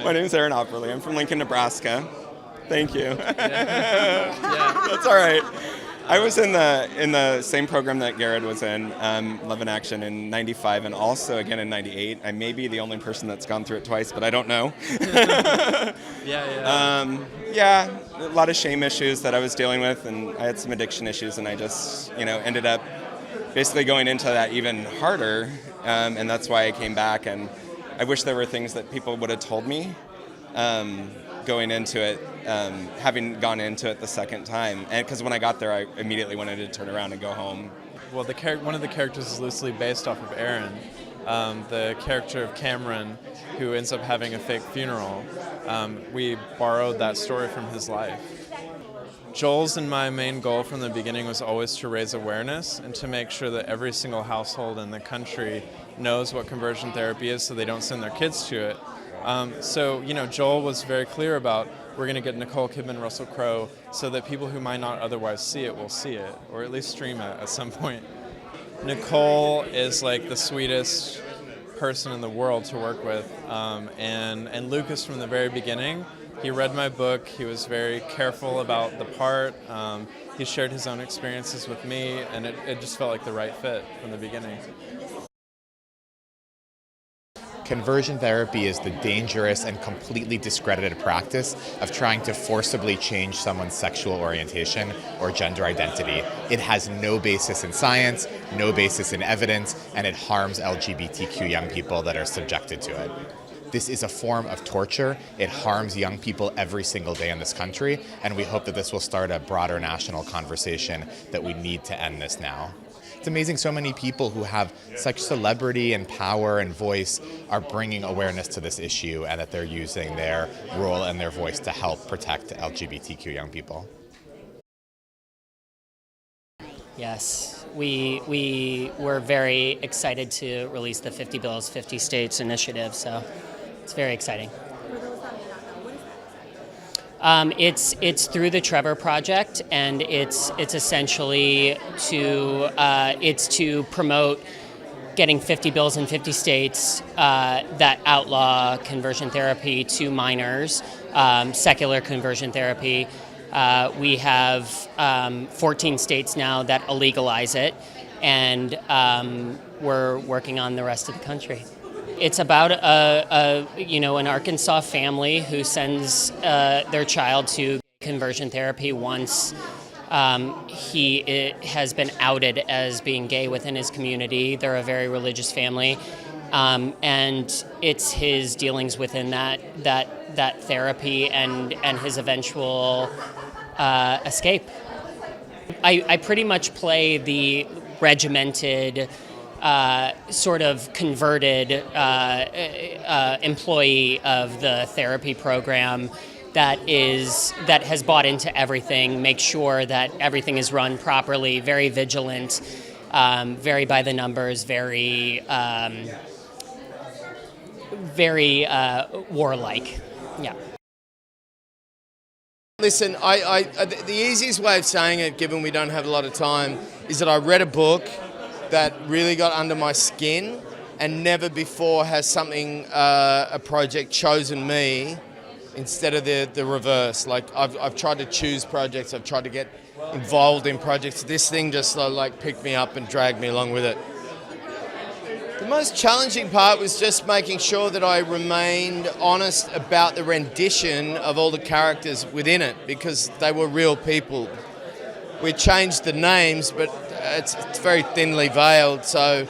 My name's Aaron Aupperlee. I'm from Lincoln, Nebraska. Thank you. Yeah. That's all right. I was in the same program that Garrard was in, Love in Action, in '95 and also again in '98. I may be the only person that's gone through it twice, but I don't know. Yeah. A lot of shame issues that I was dealing with, and I had some addiction issues, and I just, ended up basically going into that even harder, and that's why I came back. And I wish there were things that people would have told me going into it, having gone into it the second time. And because when I got there, I immediately wanted to turn around and go home. Well, one of the characters is loosely based off of Aaron, the character of Cameron, who ends up having a fake funeral. We borrowed that story from his life. Joel's and my main goal from the beginning was always to raise awareness and to make sure that every single household in the country knows what conversion therapy is so they don't send their kids to it. So Joel was very clear about, we're going to get Nicole, Kidman, Russell Crowe, so that people who might not otherwise see it will see it, or at least stream it at some point. Nicole is like the sweetest person in the world to work with, and Lucas from the very beginning, he read my book, he was very careful about the part, he shared his own experiences with me, and it just felt like the right fit from the beginning. Conversion therapy is the dangerous and completely discredited practice of trying to forcibly change someone's sexual orientation or gender identity. It has no basis in science, no basis in evidence, and it harms LGBTQ young people that are subjected to it. This is a form of torture. It harms young people every single day in this country, and we hope that this will start a broader national conversation that we need to end this now. It's amazing so many people who have such celebrity and power and voice are bringing awareness to this issue, and that they're using their role and their voice to help protect LGBTQ young people. Yes, we were very excited to release the 50 Bills, 50 States initiative, so it's very exciting. It's through the Trevor Project, and it's essentially to promote getting 50 bills in 50 states that outlaw conversion therapy to minors, secular conversion therapy. We have 14 states now that illegalize it, and we're working on the rest of the country. It's about an Arkansas family who sends their child to conversion therapy once he has been outed as being gay within his community. They're a very religious family, and it's his dealings within that therapy and his eventual escape. I pretty much play the regimented, sort of converted employee of the therapy program that has bought into everything, makes sure that everything is run properly, very vigilant, very by the numbers, very warlike. Yeah. Listen, the easiest way of saying it, given we don't have a lot of time, is that I read a book that really got under my skin, and never before has a project chosen me instead of the reverse. Like I've tried to choose projects, I've tried to get involved in projects. This thing just picked me up and dragged me along with it. The most challenging part was just making sure that I remained honest about the rendition of all the characters within it, because they were real people. We changed the names, but it's very thinly veiled. So,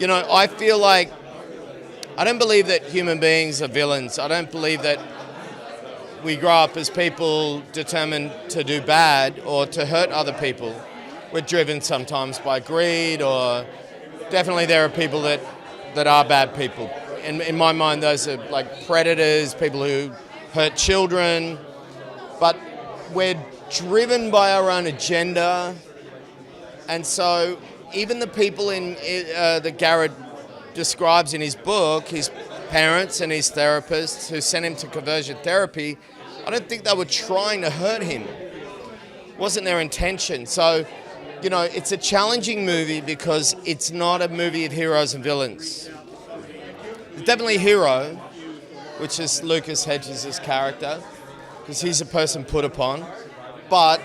I feel like I don't believe that human beings are villains. I don't believe that we grow up as people determined to do bad or to hurt other people. We're driven sometimes by greed, or definitely there are people that are bad people. In my mind, those are like predators, people who hurt children. But we're driven by our own agenda. And so even the people that Garrard describes in his book, his parents and his therapists who sent him to conversion therapy, I don't think they were trying to hurt him. It wasn't their intention. So, it's a challenging movie because it's not a movie of heroes and villains. It's definitely a hero, which is Lucas Hedges' character, because he's a person put upon. But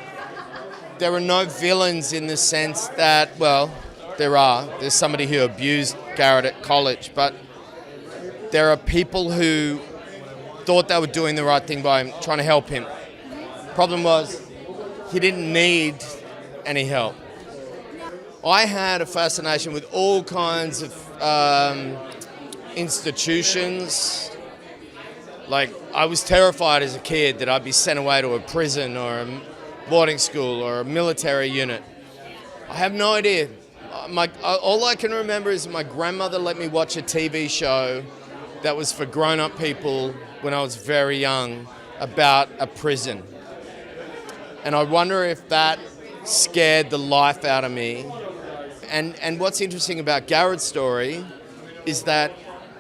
there are no villains in the sense that, well, there's somebody who abused Garrard at college, but there are people who thought they were doing the right thing by him, trying to help him. Problem was, he didn't need any help. I had a fascination with all kinds of institutions. Like, I was terrified as a kid that I'd be sent away to a prison or a boarding school or a military unit. I have no idea. All I can remember is my grandmother let me watch a TV show that was for grown-up people when I was very young about a prison. And I wonder if that scared the life out of me. And what's interesting about Garrard's story is that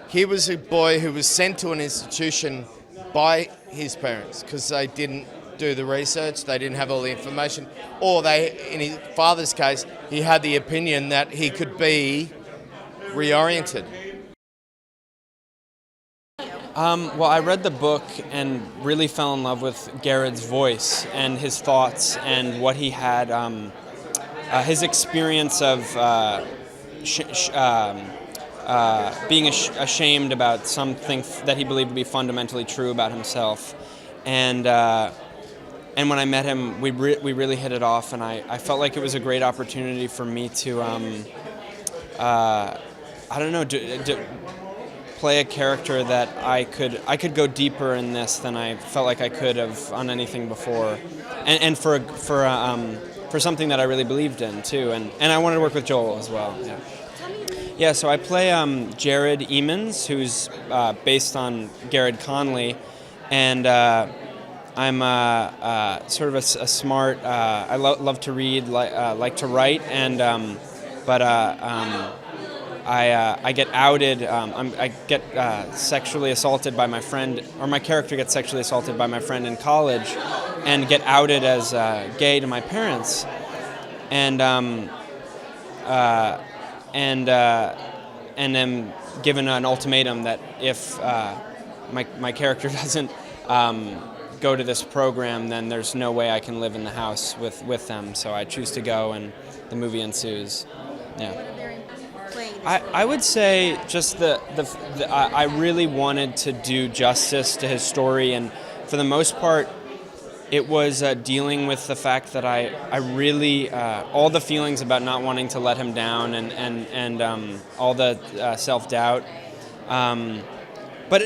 he was a boy who was sent to an institution by his parents because they didn't do the research, they didn't have all the information, or in his father's case, he had the opinion that he could be reoriented. Well, I read the book and really fell in love with Garrard's voice and his thoughts and what he had, his experience of being ashamed about something that he believed to be fundamentally true about himself. And when I met him, we really hit it off, and I felt like it was a great opportunity for me to, play a character that I could go deeper in this than I felt like I could have on anything before, and for something that I really believed in too, and I wanted to work with Joel as well. Yeah. So I play Jared Ames, who's based on Garrard Conley, and I'm sort of a smart. I love to read, like to write, and I get outed. I get sexually assaulted by my friend, or my character gets sexually assaulted by my friend in college, and get outed as gay to my parents, and am given an ultimatum that if my character doesn't go to this program, then there's no way I can live in the house with them. So I choose to go, and the movie ensues. Yeah. I would say just I really wanted to do justice to his story, and for the most part, it was dealing with the fact that I really all the feelings about not wanting to let him down, and all the self-doubt. But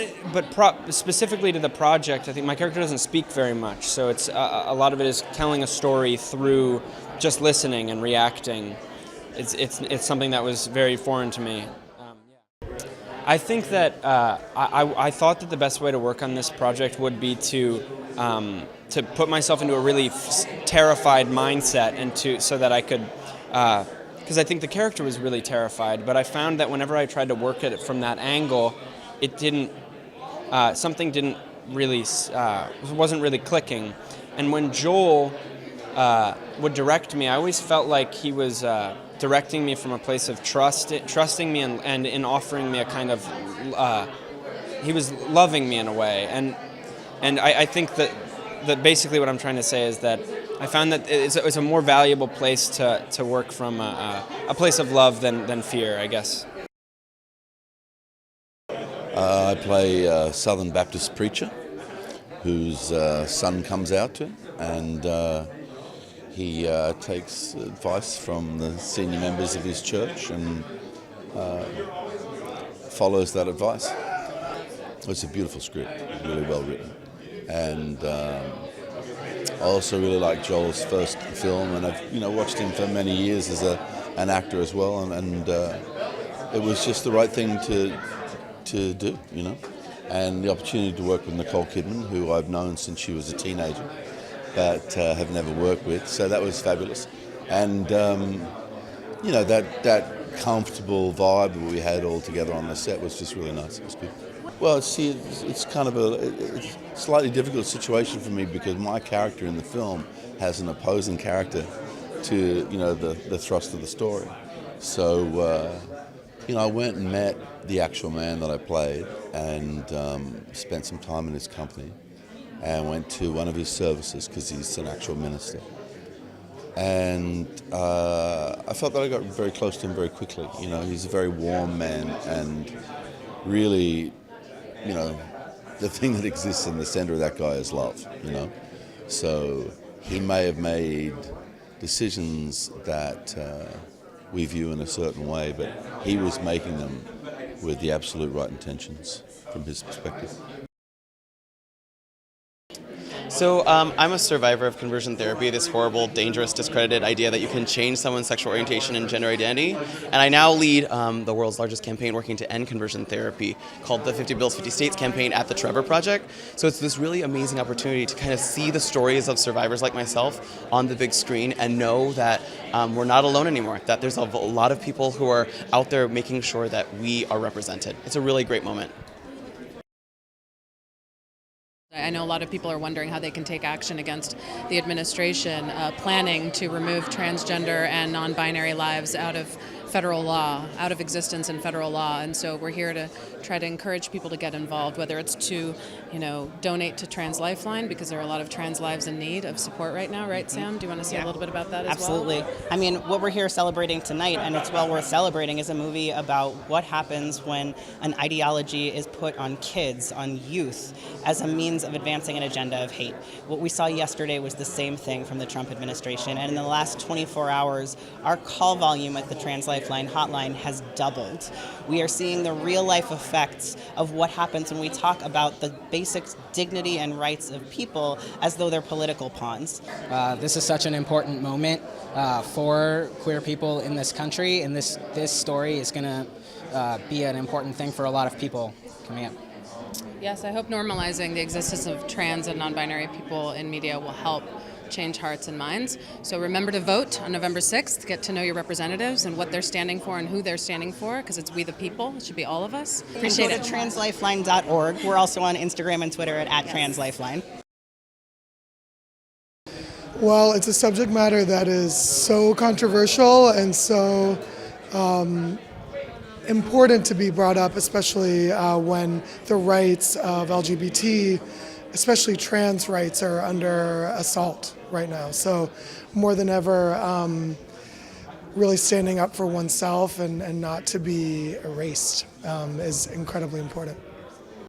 specifically to the project, I think my character doesn't speak very much, so it's a lot of it is telling a story through just listening and reacting. It's something that was very foreign to me. I think that I thought that the best way to work on this project would be to put myself into a really terrified mindset, and so that I could, because I think the character was really terrified. But I found that whenever I tried to work at it from that angle, it didn't. Something didn't really wasn't really clicking. And when Joel would direct me, I always felt like he was directing me from a place of trusting me, and in offering me a kind of, he was loving me in a way, and I think that basically what I'm trying to say is that I found that it's a more valuable place to work from a place of love than fear, I guess. I play a Southern Baptist preacher whose son comes out to him, and he takes advice from the senior members of his church and follows that advice. It's a beautiful script, really well written. And I also really like Joel's first film, and I've watched him for many years as an actor as well, and it was just the right thing to do, And the opportunity to work with Nicole Kidman, who I've known since she was a teenager, but have never worked with, so that was fabulous. And that comfortable vibe that we had all together on the set was just really nice. It was good. Well, see, it's kind of a slightly difficult situation for me because my character in the film has an opposing character to the thrust of the story. So I went and met the actual man that I played and spent some time in his company and went to one of his services because he's an actual minister. And I felt that I got very close to him very quickly. He's a very warm man, and really, the thing that exists in the center of that guy is love, So he may have made decisions that we view in a certain way, but he was making them with the absolute right intentions from his perspective. So I'm a survivor of conversion therapy, this horrible, dangerous, discredited idea that you can change someone's sexual orientation and gender identity. And I now lead the world's largest campaign working to end conversion therapy called the 50 Bills, 50 States campaign at the Trevor Project. So it's this really amazing opportunity to kind of see the stories of survivors like myself on the big screen and know that we're not alone anymore, that there's a lot of people who are out there making sure that we are represented. It's a really great moment. I know a lot of people are wondering how they can take action against the administration planning to remove transgender and non-binary lives out of federal law, out of existence in federal law. And so we're here to try to encourage people to get involved, whether it's to, donate to Trans Lifeline, because there are a lot of trans lives in need of support right now, right, Sam? Do you want to say a little bit about that as Absolutely. well? I mean, what we're here celebrating tonight, and it's well worth celebrating, is a movie about what happens when an ideology is put on kids, on youth, as a means of advancing an agenda of hate. What we saw yesterday was the same thing from the Trump administration, and in the last 24 hours, our call volume at the Trans Lifeline hotline has doubled. We are seeing the real-life effects of what happens when we talk about the basic dignity and rights of people as though they're political pawns. This is such an important moment for queer people in this country, and this story is going to be an important thing for a lot of people coming up. Yes, I hope normalizing the existence of trans and non-binary people in media will help change hearts and minds. So remember to vote on November 6th, get to know your representatives and what they're standing for and who they're standing for, because it's we the people. It should be all of us. Appreciate it. Go to translifeline.org. We're also on Instagram and Twitter at @translifeline. Well, it's a subject matter that is so controversial and so important to be brought up, especially when the rights of LGBT, especially trans rights, are under assault right now. So more than ever, really standing up for oneself and not to be erased is incredibly important.